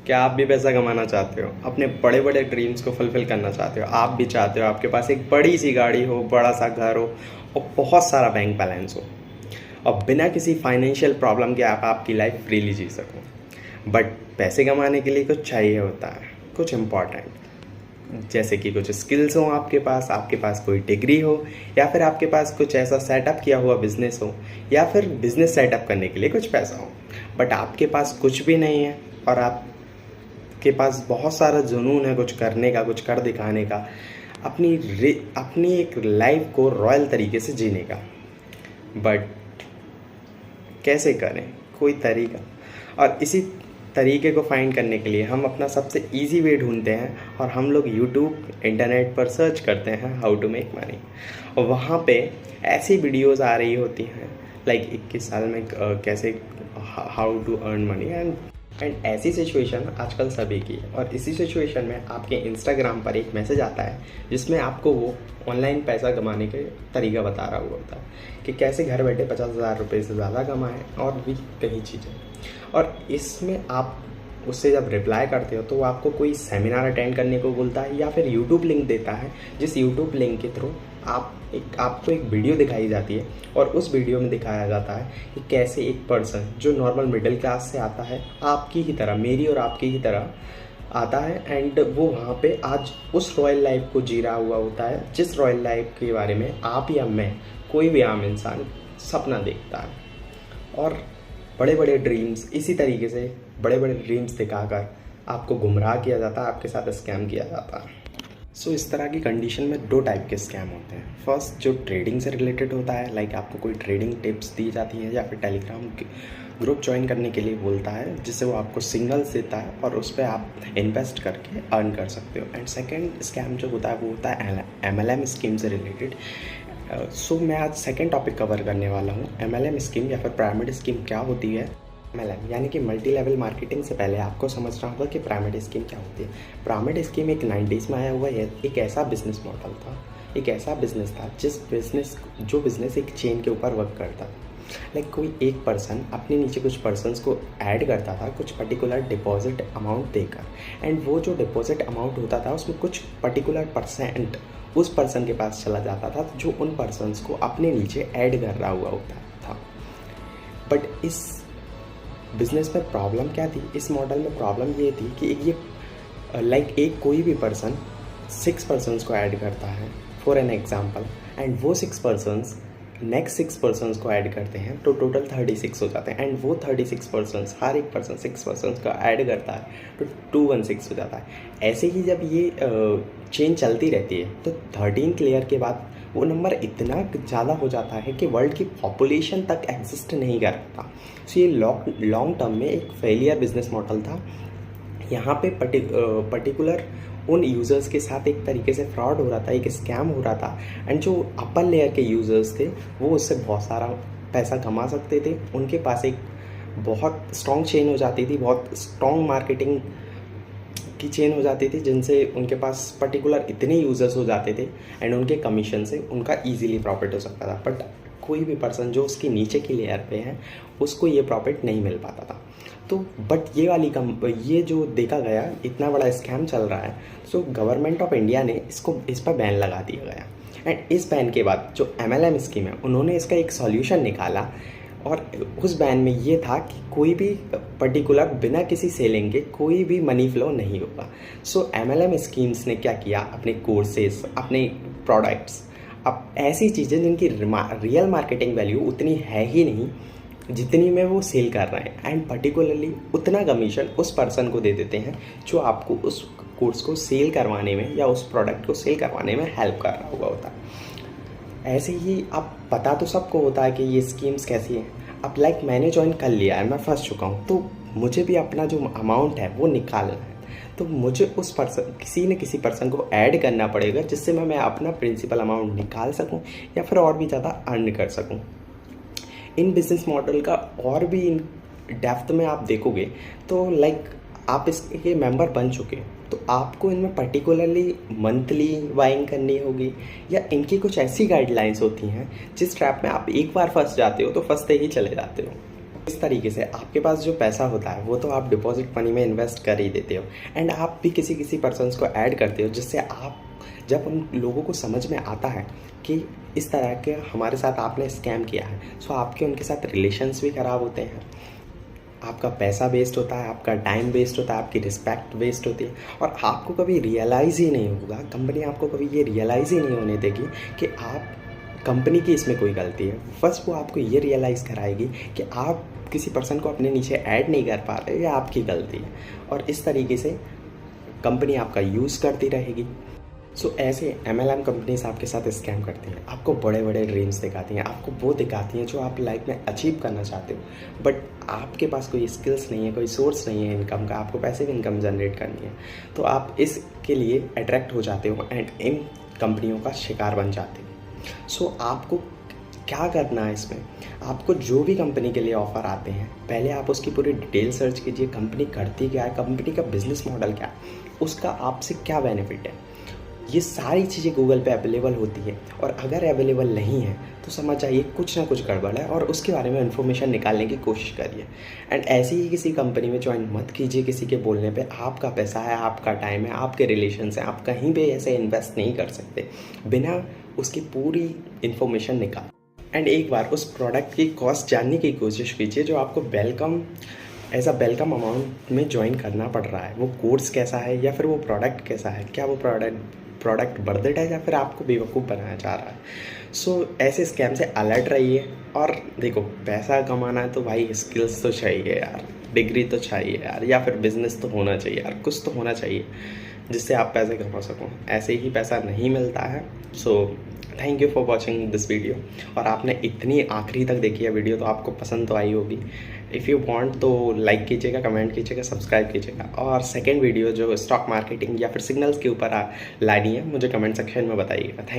क्या आप भी पैसा कमाना चाहते हो, अपने बड़े बड़े ड्रीम्स को फुलफिल करना चाहते हो? आप भी चाहते हो आपके पास एक बड़ी सी गाड़ी हो, बड़ा सा घर हो और बहुत सारा बैंक बैलेंस हो और बिना किसी फाइनेंशियल प्रॉब्लम के आप आपकी लाइफ फ्रीली जी सको। बट पैसे कमाने के लिए कुछ चाहिए होता है, कुछ इम्पॉर्टेंट, जैसे कि कुछ स्किल्स हो आपके पास कोई डिग्री हो, या फिर आपके पास कुछ ऐसा सेटअप किया हुआ बिजनेस हो, या फिर बिजनेस सेटअप करने के लिए कुछ पैसा हो। बट आपके पास कुछ भी नहीं है और आपके पास बहुत सारा जुनून है कुछ करने का, कुछ कर दिखाने का, अपनी एक लाइफ को रॉयल तरीके से जीने का। बट कैसे करें? कोई तरीका। और इसी तरीके को फाइंड करने के लिए हम अपना सबसे इजी वे ढूंढते हैं और हम लोग यूट्यूब, इंटरनेट पर सर्च करते हैं हाउ टू मेक मनी। और वहाँ पे ऐसी वीडियोस आ रही होती हैं लाइक 21 साल में कैसे, how to earn money and ऐसी सिचुएशन आजकल सभी की है। और इसी सिचुएशन में आपके इंस्टाग्राम पर एक मैसेज आता है जिसमें आपको वो ऑनलाइन पैसा कमाने के तरीका बता रहा हुआ होता है कि कैसे घर बैठे 50,000 रुपये से ज़्यादा कमाएं और भी कई चीज़ें। और इसमें आप उससे जब रिप्लाई करते हो तो वो आपको कोई सेमिनार अटेंड करने को बोलता है या फिर यूट्यूब लिंक देता है, जिस यूट्यूब लिंक के थ्रू आपको एक वीडियो दिखाई जाती है और उस वीडियो में दिखाया जाता है कि कैसे एक पर्सन जो नॉर्मल मिडिल क्लास से आता है, आपकी ही तरह, मेरी और आपकी ही तरह आता है, एंड वो वहाँ पे आज उस रॉयल लाइफ को जी रहा हुआ होता है जिस रॉयल लाइफ के बारे में आप या मैं, कोई भी आम इंसान सपना देखता है। और बड़े बड़े ड्रीम्स, इसी तरीके से बड़े बड़े ड्रीम्स दिखाकर आपको गुमराह किया जाता है, आपके साथ स्कैम किया जाता है। सो इस तरह की कंडीशन में दो टाइप के स्कैम होते हैं। फर्स्ट जो ट्रेडिंग से रिलेटेड होता है, लाइक आपको कोई ट्रेडिंग टिप्स दी जाती है या फिर टेलीग्राम ग्रुप ज्वाइन करने के लिए बोलता है जिससे वो आपको सिग्नल्स देता है और उस पर आप इन्वेस्ट करके अर्न कर सकते हो। एंड सेकेंड स्कैम जो होता है वो होता है MLM स्कीम से रिलेटेड। सो मैं आज सेकेंड टॉपिक कवर करने वाला हूँ, MLM स्कीम या फिर पिरामिड स्कीम क्या होती है। MLM यानी कि मल्टी लेवल मार्केटिंग से पहले आपको समझना होगा कि पिरामिड स्कीम क्या होती है। पिरामिड स्कीम एक 90s में आया हुआ है, एक ऐसा बिजनेस मॉडल था, एक ऐसा बिजनेस था जो बिजनेस एक चेन के ऊपर वर्क करता था। लाइक कोई एक पर्सन अपने नीचे कुछ पर्सनस को ऐड करता था कुछ पर्टिकुलर डिपॉजिट अमाउंट देकर, एंड वो जो डिपॉजिट अमाउंट होता था उसमें कुछ पर्टिकुलर परसेंट उस पर्सन के पास चला जाता था जो उन पर्सनस को अपने नीचे ऐड कर रहा हुआ होता था। बट इस बिजनेस में प्रॉब्लम क्या थी? इस मॉडल में प्रॉब्लम ये थी कि एक कोई भी पर्सन 6 पर्सन्स को ऐड करता है फॉर एन एग्जांपल, एंड वो 6 पर्सन्स नेक्स्ट 6 पर्सन्स को ऐड करते हैं तो टोटल 36 हो जाते हैं, एंड वो 36 पर्सन्स, हर एक पर्सन 6 पर्सन्स का ऐड करता है तो 216 हो जाता है। ऐसे ही जब ये चेन चलती रहती है तो 13th लेयर के बाद वो नंबर इतना ज़्यादा हो जाता है कि वर्ल्ड की पॉपुलेशन तक एग्जिस्ट नहीं कर पाता। सो ये लॉन्ग टर्म में एक फेलियर बिजनेस मॉडल था। यहाँ पे पर्टिकुलर उन यूज़र्स के साथ एक तरीके से फ्रॉड हो रहा था, एक स्कैम हो रहा था, एंड जो अपर लेयर के यूज़र्स थे वो उससे बहुत सारा पैसा कमा सकते थे। उनके पास एक बहुत स्ट्रॉन्ग चेन हो जाती थी, बहुत स्ट्रॉन्ग मार्केटिंग की चेन हो जाती थी, जिनसे उनके पास पर्टिकुलर इतने यूज़र्स हो जाते थे एंड उनके कमीशन से उनका ईजिली प्रॉफिट हो सकता था। बट कोई भी पर्सन जो उसके नीचे की लेयर पे है उसको ये प्रॉफिट नहीं मिल पाता था। तो बट ये जो देखा गया इतना बड़ा स्कैम चल रहा है, सो गवर्नमेंट ऑफ इंडिया ने इस पर बैन लगा दिया गया। एंड इस बैन के बाद जो MLM स्कीम है उन्होंने इसका एक सॉल्यूशन निकाला, और उस बैन में ये था कि कोई भी पर्टिकुलर बिना किसी सेलिंग के कोई भी मनी फ्लो नहीं होगा। सो MLM स्कीम्स ने क्या किया, अपने कोर्सेज, अपने प्रोडक्ट्स, अब ऐसी चीज़ें जिनकी रियल मार्केटिंग वैल्यू उतनी है ही नहीं जितनी में वो सेल कर रहे हैं, एंड पर्टिकुलरली उतना कमीशन उस पर्सन को दे देते हैं जो आपको उस कोर्स को सेल करवाने में या उस प्रोडक्ट को सेल करवाने में हेल्प कर रहा हुआ होता है। ऐसे ही अब पता तो सबको होता है कि ये स्कीम्स कैसी हैं। अब लाइक मैंने ज्वाइन कर लिया है, मैं फंस चुका हूँ, तो मुझे भी अपना जो अमाउंट है वो निकालना है। तो मुझे उस पर्सन, किसी न किसी पर्सन को ऐड करना पड़ेगा जिससे मैं अपना प्रिंसिपल अमाउंट निकाल सकूं या फिर और भी ज़्यादा अर्न कर सकूं। इन बिजनेस मॉडल का और भी इन डेप्थ में आप देखोगे तो लाइक आप इसके मेंबर बन चुके तो आपको इनमें पर्टिकुलरली मंथली बाइंग करनी होगी, या इनकी कुछ ऐसी गाइडलाइंस होती हैं जिस ट्रैप में आप एक बार फंस जाते हो तो फंसते ही चले जाते हो। इस तरीके से आपके पास जो पैसा होता है वो तो आप डिपॉजिट मनी में इन्वेस्ट कर ही देते हो, एंड आप भी किसी किसी पर्सन्स को ऐड करते हो, जिससे आप जब उन लोगों को समझ में आता है कि इस तरह के हमारे साथ आपने स्कैम किया है, सो आपके उनके साथ रिलेशंस भी ख़राब होते हैं, आपका पैसा वेस्ट होता है, आपका टाइम वेस्ट होता है, आपकी रिस्पेक्ट वेस्ट होती है, और आपको कभी रियलाइज़ ही नहीं होगा, कंपनी आपको कभी ये रियलाइज़ ही नहीं होने देगी कि आप कंपनी की इसमें कोई गलती है। फर्स्ट वो आपको ये रियलाइज़ कराएगी कि आप किसी पर्सन को अपने नीचे ऐड नहीं कर पा रहे, ये आपकी गलती है, और इस तरीके से कंपनी आपका यूज़ करती रहेगी। सो ऐसे MLM कंपनीज आपके साथ स्कैम करती हैं, आपको बड़े बड़े ड्रीम्स दिखाती हैं, आपको वो दिखाती हैं जो आप लाइफ में अचीव करना चाहते हो, बट आपके पास कोई स्किल्स नहीं है, कोई सोर्स नहीं है इनकम का, आपको पैसिव इनकम जनरेट करनी है, तो आप इसके लिए अट्रैक्ट हो जाते हो एंड इन कंपनियों का शिकार बन जाते हो। सो आपको क्या करना है इसमें, आपको जो भी कंपनी के लिए ऑफ़र आते हैं पहले आप उसकी पूरी डिटेल सर्च कीजिए, कंपनी करती क्या है, कंपनी का बिजनेस मॉडल क्या है, उसका आपसे क्या बेनिफिट है। ये सारी चीज़ें गूगल पे अवेलेबल होती है, और अगर अवेलेबल नहीं है तो समझ जाइए कुछ ना कुछ गड़बड़ है, और उसके बारे में इन्फॉर्मेशन निकालने की कोशिश करिए। एंड ऐसे ही किसी कंपनी में ज्वाइन मत कीजिए किसी के बोलने पे, आपका पैसा है, आपका टाइम है, आपके रिलेशंस हैं, आप कहीं भी ऐसे इन्वेस्ट नहीं कर सकते बिना उसकी पूरी इन्फॉर्मेशन निकाल। एंड एक बार उस प्रोडक्ट की कॉस्ट जानने की कोशिश कीजिए जो आपको एज अ वेलकम अमाउंट में ज्वाइन करना पड़ रहा है। वो कोर्स कैसा है या फिर वो प्रोडक्ट कैसा है, क्या वो प्रोडक्ट वर्थ इट है या फिर आपको बेवकूफ़ बनाया जा रहा है। सो ऐसे स्कैम से अलर्ट रहिए। और देखो, पैसा कमाना है तो भाई स्किल्स तो चाहिए यार, डिग्री तो चाहिए यार, या फिर बिजनेस तो होना चाहिए यार, कुछ तो होना चाहिए जिससे आप पैसे कमा सको। ऐसे ही पैसा नहीं मिलता है। So thank you for watching this video. और आपने इतनी आखिरी तक देखी है वीडियो तो आपको पसंद तो आई होगी। इफ़ यू वांट तो लाइक कीजिएगा, कमेंट कीजिएगा, सब्सक्राइब कीजिएगा। और सेकंड वीडियो जो स्टॉक मार्केटिंग या फिर सिग्नल्स के ऊपर लानी है मुझे कमेंट सेक्शन में बताइएगा। थैंक